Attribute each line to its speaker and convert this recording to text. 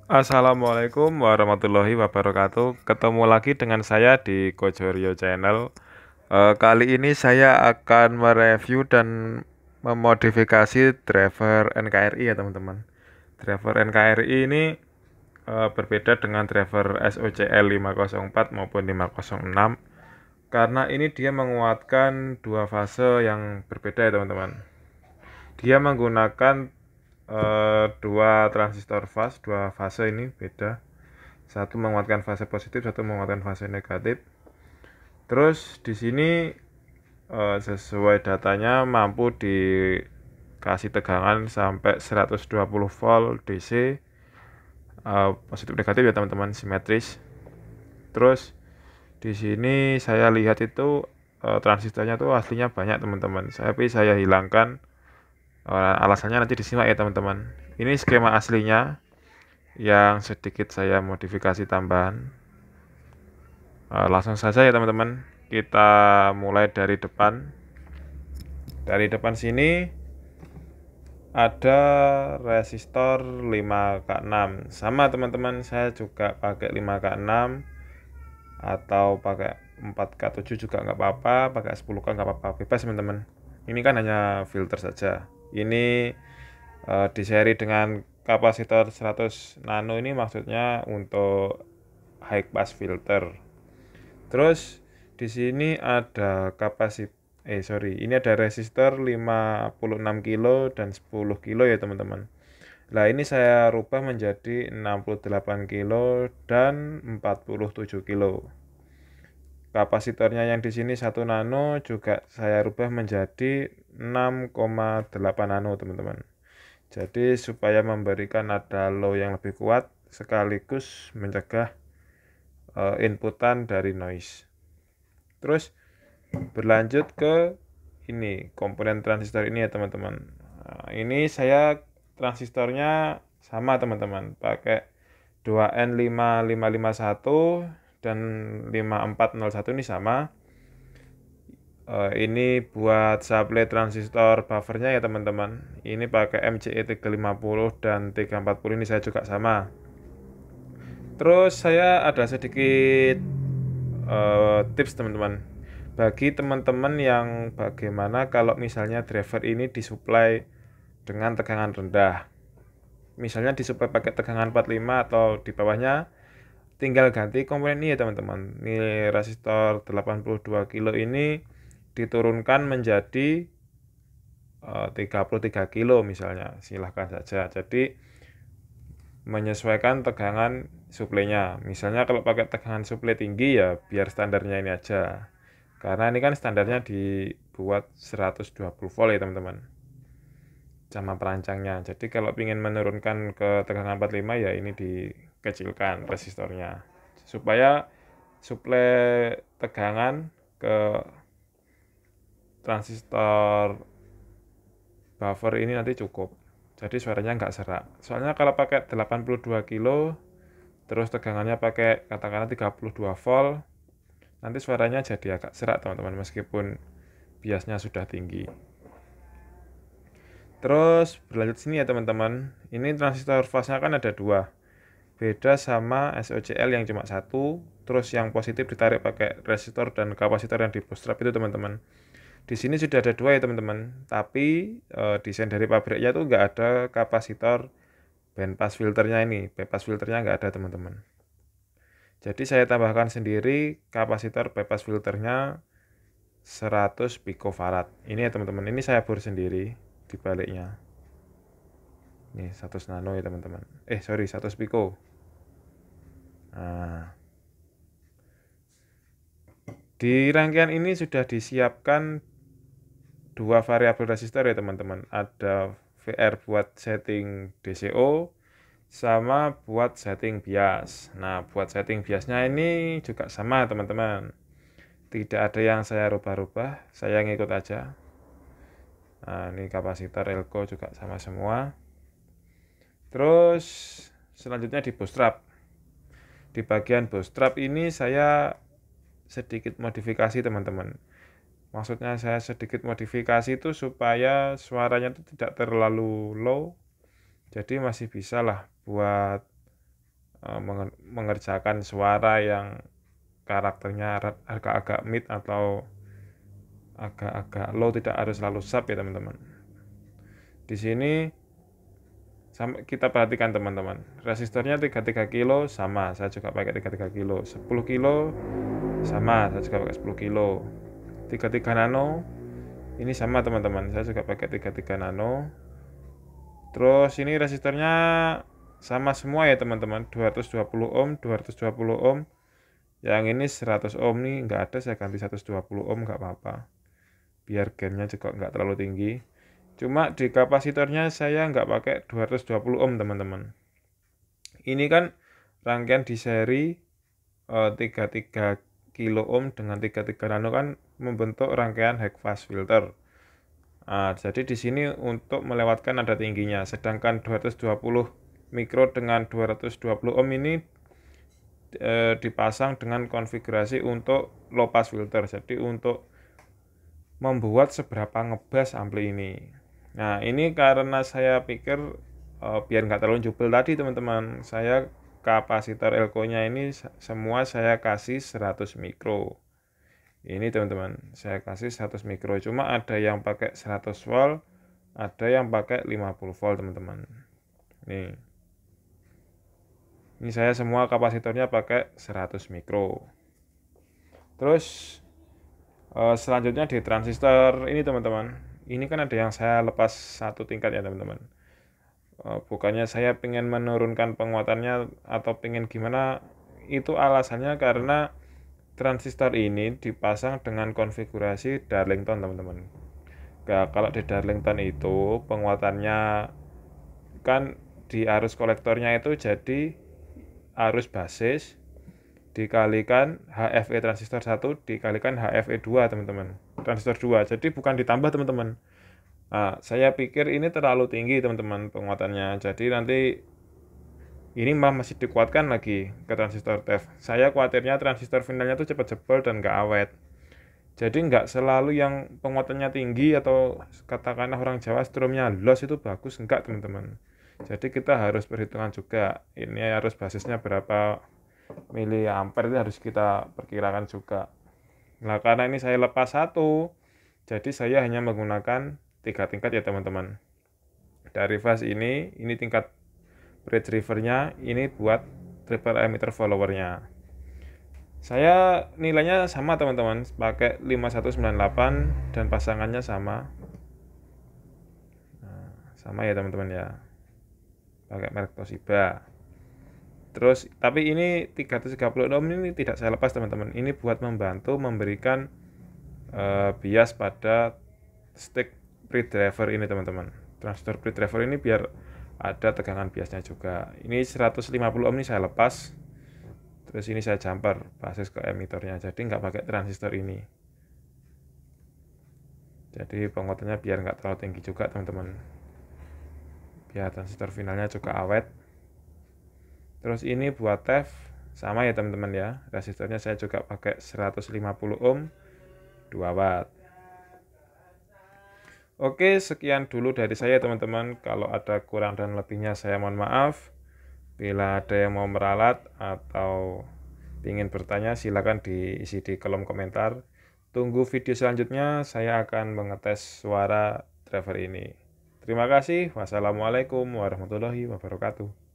Speaker 1: Assalamualaikum warahmatullahi wabarakatuh. Ketemu lagi dengan saya di Kojorio Channel. Kali ini saya akan mereview dan memodifikasi driver NKRI ya teman-teman. Driver NKRI ini berbeda dengan driver SOCL 504 maupun 506 karena ini dia menguatkan dua fase yang berbeda ya teman-teman. Dia menggunakan dua transistor fase, dua fase ini beda. Satu menguatkan fase positif, satu menguatkan fase negatif. Terus di sini sesuai datanya mampu dikasih tegangan sampai 120 volt DC, positif negatif ya teman-teman, simetris. Terus di sini saya lihat itu transistornya tuh aslinya banyak teman-teman, tapi saya hilangkan. Alasannya nanti disimak ya teman-teman. Ini skema aslinya yang sedikit saya modifikasi tambahan. Langsung saja ya teman-teman, kita mulai dari depan. Dari depan sini ada resistor 5K6. Sama teman-teman, saya juga pakai 5K6 atau pakai 4K7 juga nggak apa-apa, pakai 10K nggak apa-apa, bebas teman-teman. Ini kan hanya filter saja. Ini di seri dengan kapasitor 100 nano, ini maksudnya untuk high pass filter. Terus di sini ada ini ada resistor 56 kilo dan 10 kilo ya teman-teman. Nah, ini saya rubah menjadi 68 kilo dan 47 kilo. Kapasitornya yang di sini 1 nano juga saya rubah menjadi 6,8 nano teman-teman. Jadi supaya memberikan nada low yang lebih kuat sekaligus mencegah inputan dari noise. Terus berlanjut ke ini komponen transistor ini ya teman-teman. Nah, ini saya transistornya sama teman-teman, pakai 2N5551 dan 5401 ini sama. Ini buat supply transistor buffernya ya teman-teman. Ini pakai MCE 350 dan 340, ini saya juga sama. Terus saya ada sedikit tips teman-teman, bagi teman-teman yang bagaimana kalau misalnya driver ini disuplai dengan tegangan rendah, misalnya disuplai pakai tegangan 45 atau di bawahnya, tinggal ganti komponen ini ya teman-teman. Ini resistor 82 kilo ini diturunkan menjadi 33 kilo misalnya, silahkan saja. Jadi menyesuaikan tegangan suplainya. Misalnya kalau pakai tegangan suplai tinggi ya biar standarnya ini aja. Karena ini kan standarnya dibuat 120 volt ya teman-teman, sama perancangnya. Jadi kalau ingin menurunkan ke tegangan 45 ya ini dikecilkan resistornya supaya suplai tegangan ke transistor buffer ini nanti cukup. Jadi suaranya nggak serak. Soalnya kalau pakai 82 kilo terus tegangannya pakai katakanlah 32 volt, nanti suaranya jadi agak serak teman-teman, meskipun biasnya sudah tinggi. Terus berlanjut sini ya teman-teman, ini transistor fase-nya kan ada dua, beda sama SOCL yang cuma satu. Terus yang positif ditarik pakai resistor dan kapasitor yang di bootstrap itu teman-teman. Di sini sudah ada dua ya teman-teman, tapi desain dari pabriknya tuh nggak ada kapasitor bandpass filternya, ini bypass filternya nggak ada teman-teman. Jadi saya tambahkan sendiri kapasitor bypass filternya 100 picofarad. Ini ya teman-teman, ini saya bor sendiri di baliknya. Ini 100 nano ya teman-teman. 100 pico. Nah, di rangkaian ini sudah disiapkan dua variabel resistor ya teman-teman. Ada VR buat setting DCO sama buat setting bias. Nah, buat setting biasnya ini juga sama teman-teman. Tidak ada yang saya rubah-rubah, saya ngikut aja. Nah, ini kapasitor elko juga sama semua. Terus selanjutnya di bootstrap. Di bagian bootstrap ini saya sedikit modifikasi teman-teman. Maksudnya saya sedikit modifikasi itu supaya suaranya itu tidak terlalu low. Jadi masih bisa lah buat mengerjakan suara yang karakternya agak-agak mid atau agak-agak low, tidak harus selalu sub ya teman-teman. Di sini kita perhatikan teman-teman, resistornya 33 kilo sama, saya juga pakai 33 kilo. 10 kilo sama, saya juga pakai 10 kilo. 33 nano ini sama teman-teman, saya juga pakai 33 nano. Terus ini resistornya sama semua ya teman-teman, 220 ohm, 220 ohm. Yang ini 100 ohm nih nggak ada, saya ganti 120 ohm nggak apa-apa, biar gainnya juga nggak terlalu tinggi. Cuma di kapasitornya saya nggak pakai 220 ohm teman-teman. Ini kan rangkaian di seri 33 kilo ohm dengan 33 nano kan membentuk rangkaian high pass filter. Jadi di sini untuk melewatkan nada tingginya, sedangkan 220 mikro dengan 220 ohm ini dipasang dengan konfigurasi untuk low pass filter. Jadi untuk membuat seberapa ngebass ampli ini. Nah ini karena saya pikir biar nggak terlalu jubel tadi teman-teman, saya kapasitor elko nya ini semua saya kasih 100 mikro. Ini teman-teman, saya kasih 100 mikro, cuma ada yang pakai 100 volt, ada yang pakai 50 volt teman-teman. Ini saya semua kapasitornya pakai 100 mikro. Terus selanjutnya di transistor ini teman-teman, ini kan ada yang saya lepas satu tingkat ya teman-teman. Bukannya saya pengen menurunkan penguatannya atau pengen gimana, itu alasannya karena transistor ini dipasang dengan konfigurasi Darlington teman-teman. Nah, kalau di Darlington itu penguatannya kan di arus kolektornya itu jadi arus basis dikalikan HFE transistor 1 dikalikan HFE 2 teman-teman, transistor 2, jadi bukan ditambah teman-teman. Saya pikir ini terlalu tinggi teman-teman penguatannya, jadi nanti ini malah masih dikuatkan lagi ke transistor TEF. Saya khawatirnya transistor finalnya tuh cepat jebol dan nggak awet. Jadi nggak selalu yang penguatannya tinggi atau katakanlah orang Jawa strumnya los itu bagus, enggak teman-teman. Jadi kita harus perhitungan juga, ini harus basisnya berapa miliampere itu harus kita perkirakan juga. Nah karena ini saya lepas satu, jadi saya hanya menggunakan 3 tingkat ya teman-teman. Dari fase ini tingkat bridge drivernya, ini buat triple emitter followernya. Saya nilainya sama teman-teman, pakai 5198 dan pasangannya sama. Sama ya teman-teman ya, pakai merek Toshiba. Terus tapi ini 330 ohm ini tidak saya lepas teman-teman, ini buat membantu memberikan bias pada stick pre-driver ini teman-teman. Transistor pre-driver ini biar ada tegangan biasnya juga. Ini 150 ohm ini saya lepas, terus ini saya jumper basis ke emitornya, jadi nggak pakai transistor ini. Jadi penguatannya biar nggak terlalu tinggi juga teman-teman, biar transistor finalnya juga awet. Terus ini buat TEF sama ya teman-teman ya, resistornya saya juga pakai 150 ohm 2 watt. Oke, sekian dulu dari saya teman-teman. Kalau ada kurang dan lebihnya saya mohon maaf. Bila ada yang mau meralat atau ingin bertanya silakan diisi di kolom komentar. Tunggu video selanjutnya, saya akan mengetes suara driver ini. Terima kasih. Wassalamualaikum warahmatullahi wabarakatuh.